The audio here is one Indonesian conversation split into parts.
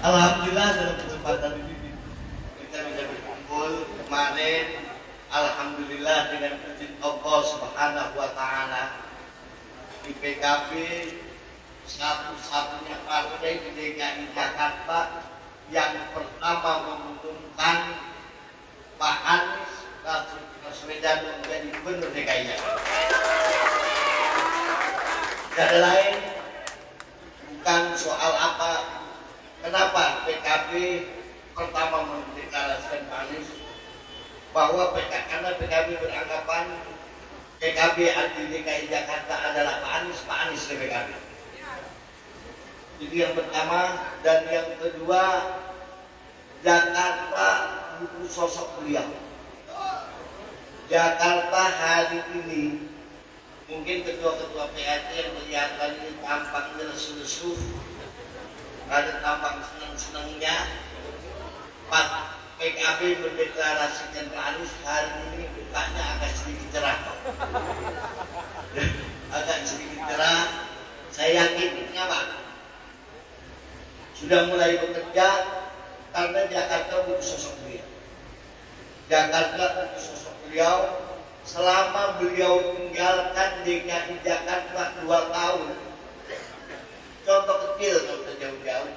Alhamdulillah dalam kesempatan ini kita bisa berkumpul kemarin. Alhamdulillah dengan izin Allah Subhanahu wa Ta'ala, di PKB satu-satunya partai di DKI Jakarta yang pertama mengumumkan Pak Anies Baswedan menjadi gubernur DKI Jakarta. Tidak ada lain, bukan soal apa. Kenapa PKB pertama mendeklarasikan Pak Anies? Karena PKB beranggapan PKB anti DKI Jakarta adalah Pak Anies ke PKB. Itu yang pertama. Dan yang kedua, Jakarta butuh sosok beliau. Jakarta hari ini, mungkin ketua-ketua PAT yang kelihatan ini tampaknya lesu-lesu, ada tampak senang-senangnya. Pak PKB mendeklarasikan Pak Anies hari ini mukanya agak sedikit cerah. Agak sedikit cerah. Saya yakin kenapa? Sudah mulai bekerja karena Jakarta butuh sosok beliau. Jakarta butuh sosok beliau. Selama beliau tinggalkan DKI Jakarta 2 tahun. Contoh kecil, contoh jauh-jauh.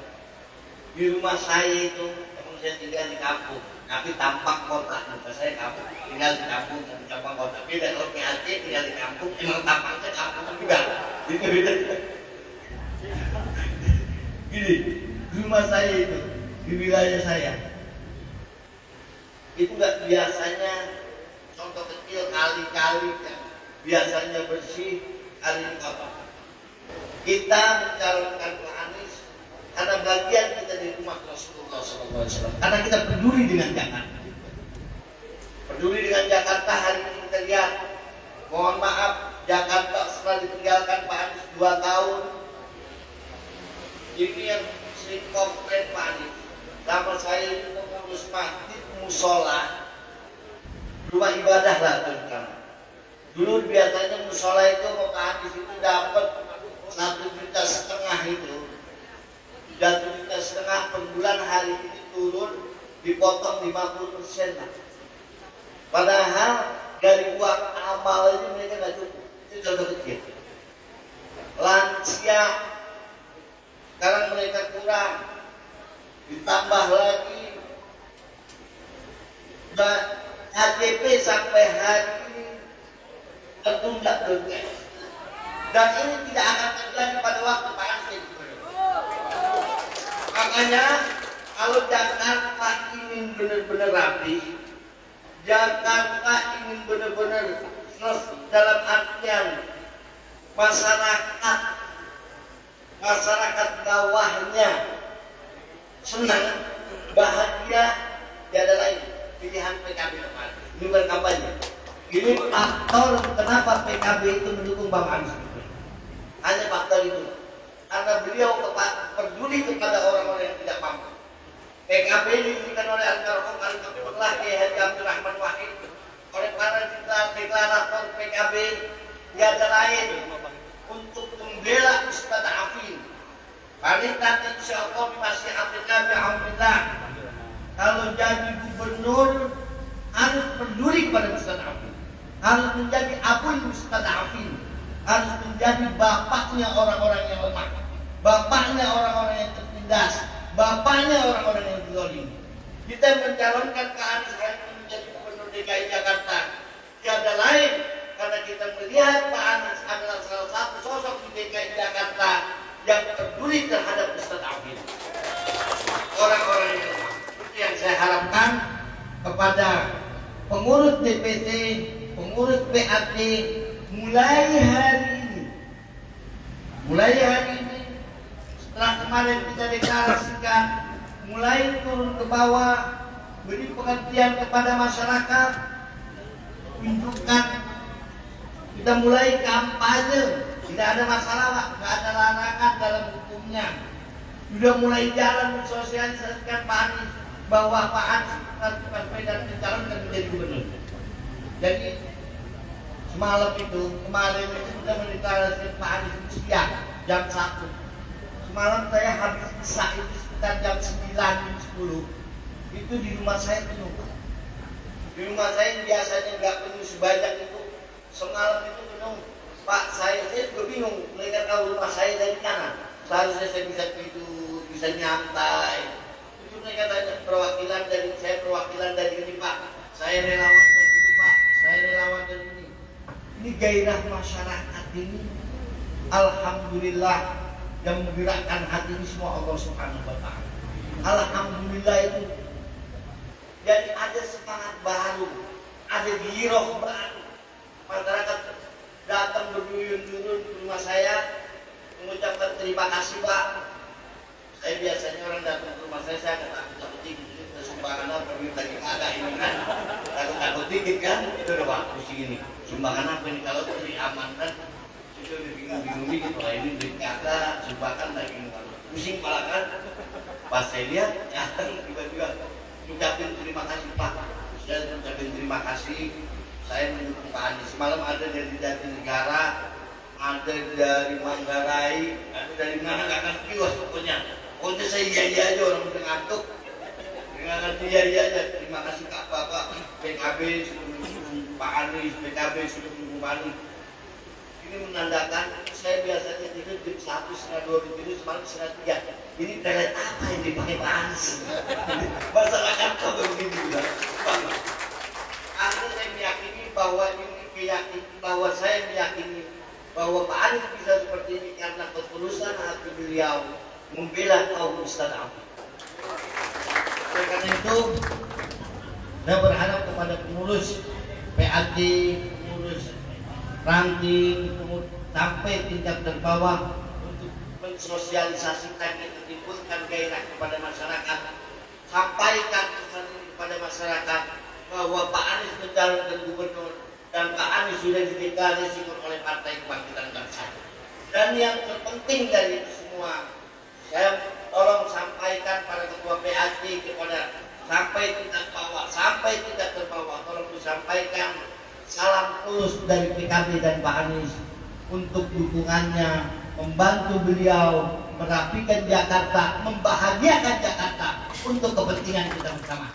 Di rumah saya itu, teman saya tinggal di kampung, tapi tampak kota. Muka saya kampung, tinggal di kampung, tapi tampak kota. Beda kalau PAT tinggal di kampung, emang tampaknya kampung juga. Itu beda. Gini, di rumah saya itu, di wilayah saya, itu nggak biasanya, contoh kecil, kali-kali yang biasanya bersih, kali ini kotor. Kita mencalonkan Pak Anies karena bagian kita di rumah Rasulullah SAW. Karena kita peduli dengan Jakarta. Peduli dengan Jakarta. Hari ini kita lihat, mohon maaf, Jakarta setelah ditinggalkan Pak Anies 2 tahun, ini yang sering komplain Pak Anies. Sama saya itu mengurus masjid, musola, rumah ibadah lah terutama. Dulu biasanya musola itu Pak Anies itu dapat 1,5 juta itu, 1,5 juta per bulan. Hari ini turun, dipotong 50%. Padahal dari uang amal ini mereka nggak cukup. Itu contoh kecil. Lansia sekarang mereka kurang, ditambah lagi KTP sampai hari ini tertunda terus. Dan ini tidak akan terjadi pada waktu Pak Anies jadi gubernur. Makanya kalau Jakarta ingin benar-benar rapi, Jakarta ingin benar-benar selesai dalam artian masyarakat bawahnya senang, bahagia, tiada lain pilihan PKB kemarin. Ini berkampanye. Ini faktor kenapa PKB itu mendukung Bang Anies. Hanya faktor itu, karena beliau peduli kepada orang-orang yang tidak mampu. PKB didirikan oleh Almarhum Al-Qadimullah Kiai Haji Abdul Rahman Wahid, oleh para deklarator PKB, tiada lain untuk membela mustada'afin. Panitan insyaallah masih alhamdulillah. Kalau jadi gubernur harus peduli kepada mustada'afin, harus menjadi abul mustada'afin, harus menjadi bapaknya orang-orang yang lemah, bapaknya orang-orang yang tertindas, bapaknya orang-orang yang zalim. Kita mencalonkan Pak Anies menjadi gubernur DKI Jakarta tiada lain karena kita melihat Pak Anies adalah salah satu sosok di DKI Jakarta yang peduli terhadap mustada'afin, orang-orang yang lemah. Itu yang saya harapkan kepada pengurus DPC, pengurus PAT, mulai hari ini, setelah kemarin kita deklarasikan, mulai turun ke bawah, beri pengertian kepada masyarakat, tunjukkan, kita mulai kampanye, tidak ada masalah, tidak ada larangan dalam hukumnya. Sudah mulai jalan mensosialisasikan Pak Anies bahwa Pak Anies Baswedan dicalonkan menjadi gubernur. Jadi kemarin itu kita mendeklarasikan Pak Anies siang jam 1. Semalam saya habis isya itu sekitar jam 9, 10 itu di rumah saya penuh. Di rumah saya biasanya nggak penuh sebanyak itu, semalam itu penuh. Pak, saya juga bingung, mereka tahu rumah saya dari kanan, seharusnya saya bisa tidur, bisa nyantai. Itu mereka tanya perwakilan dari saya, perwakilan dari ini Pak, saya relawan dari ini Pak, saya relawan dari ini. Ini gairah masyarakat ini, alhamdulillah, yang menggerakkan hati ini semua Allah Subhanahu wa Ta'ala. Alhamdulillah itu. Jadi ada semangat baru, ada giroh baru. Masyarakat datang berduyun-duyun ke rumah saya mengucapkan terima kasih Pak. Saya biasanya orang datang ke rumah saya takut dikit, sumbangan apa lagi ada ini kan, takut dikit kan, itu udah waktu sih ini. Sumbangan apa ini kalau diamankan, itu bingung dikit, wah ini duit kagak, sumbangan lagi pusing malah kan. Pas saya lihat, ya tiba-tiba ucapin terima kasih Pak. Saya ucapin terima kasih. Saya mendukung Pak Anies. Semalam ada dari Jatinegara, ada dari Manggarai, ada dari mana nggak ngerti wah pokoknya. Pokoknya saya iya aja, orang udah ngantuk. Nggak ngerti iya aja. Terima kasih Kak Bapak PKB sudah mendukung Pak Anies, PKB sudah mendukung Pak Anies. Ini menandakan saya biasanya tidur jam 1, setengah 2 tidur, semalam setengah 3. Ini telet apa yang dipakai Pak Anies? Masyarakat kok begini juga. Akhirnya saya meyakini bahwa saya meyakini bahwa Pak Anies bisa seperti ini karena ketulusan hati beliau membela kaum mustad'afin. Oleh karena itu, saya berharap kepada pengurus PAD, pengurus ranting, sampai tingkat terbawah untuk mensosialisasikan itu, timbulkan gairah kepada masyarakat, sampaikan pesan ini kepada masyarakat bahwa Pak Anies mencalonkan gubernur dan Pak Anies sudah dideklarasikan oleh Partai Kebangkitan Bangsa. Dan yang terpenting dari itu semua, saya tolong sampaikan para ketua PAD kepada sampai tingkat terbawah, tolong disampaikan salam tulus dari PKB dan Pak Anies untuk dukungannya, membantu beliau merapikan Jakarta, membahagiakan Jakarta untuk kepentingan kita bersama.